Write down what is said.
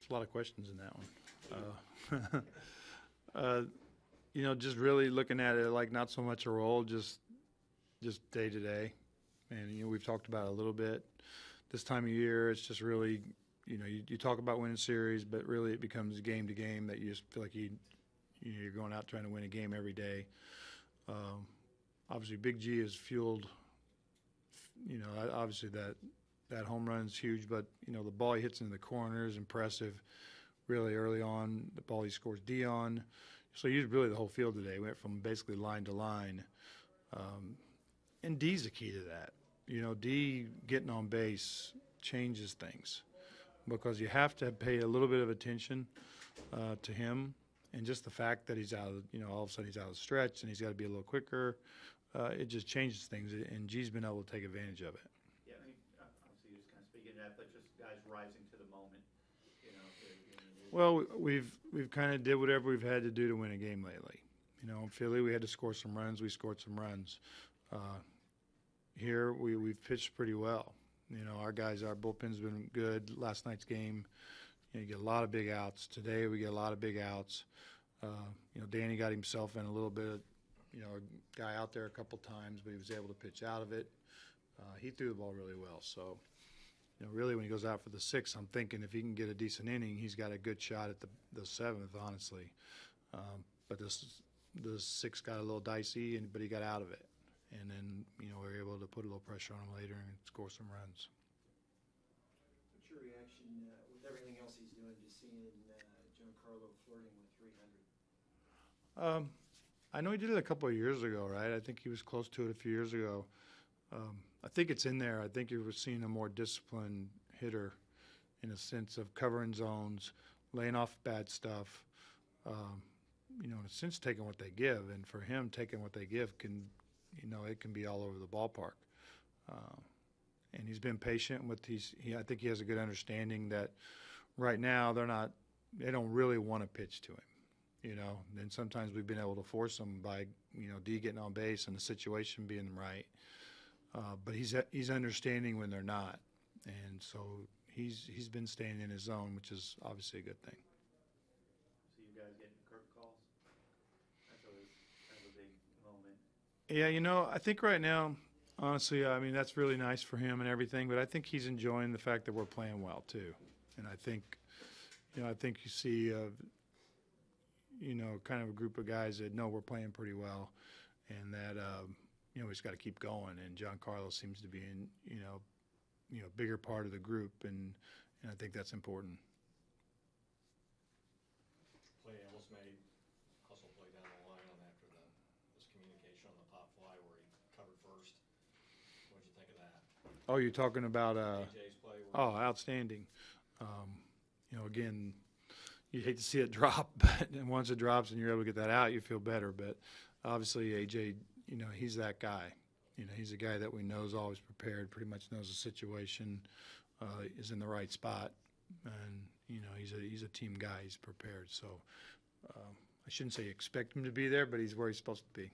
There's a lot of questions in that one. Just really looking at it like not so much a role, just day to day. And, we've talked about it a little bit. This time of year, it's just really, you talk about winning series, but really it becomes game to game that you just feel like you're going out trying to win a game every day. Obviously, Big G is fueled, obviously that home run is huge, but, the ball he hits into the corner is impressive really early on. The ball he scores D on. So he used really the whole field today. Went from basically line to line. And D's the key to that. D getting on base changes things because you have to pay a little bit of attention to him. And just the fact that he's out of, all of a sudden he's out of the stretch and he's got to be a little quicker, it just changes things. And G's been able to take advantage of it. Yeah, obviously you're just kind of speaking to that, but just guys rising to the moment. Well, we've kind of did whatever we've had to do to win a game lately. In Philly, we had to score some runs. We scored some runs. Here, we've pitched pretty well. Our bullpen's been good. Last night's game, you get a lot of big outs. Today, we get a lot of big outs. Danny got himself in a little bit, a guy out there a couple times, but he was able to pitch out of it. He threw the ball really well. So, really when he goes out for the sixth, I'm thinking if he can get a decent inning, he's got a good shot at the seventh, honestly. But the sixth got a little dicey, but he got out of it. And then, we were able to put a little pressure on him later and score some runs. What's your reaction with everything else he's doing to seeing Giancarlo flirting with 300? I know he did it a couple of years ago, right? I think he was close to it a few years ago. I think it's in there. I think you were seeing a more disciplined hitter in a sense of covering zones, laying off bad stuff, in a sense taking what they give. And for him, taking what they give can, it can be all over the ballpark. And he's been patient with I think he has a good understanding that right now they don't really want to pitch to him, And sometimes we've been able to force them by, D getting on base and the situation being right. But he's understanding when they're not, and so he's been staying in his zone, which is obviously a good thing. So you guys getting Kirk calls? That's a big moment. Yeah, I think right now, honestly, that's really nice for him and everything. But I think he's enjoying the fact that we're playing well too, and I think you see, kind of a group of guys that know we're playing pretty well, and that. We just got to keep going, and Giancarlo seems to be in, bigger part of the group, and I think that's important. Play almost made hustle play down the line on after this communication on the pop fly where he covered first. What did you think of that? Oh, you're talking about AJ's play? Oh, outstanding. Again, you hate to see it drop, but once it drops and you're able to get that out, you feel better. But obviously, AJ. He's that guy. He's a guy that we know is always prepared, pretty much knows the situation, is in the right spot, and he's a team guy. He's prepared. So I shouldn't say expect him to be there, but he's where he's supposed to be.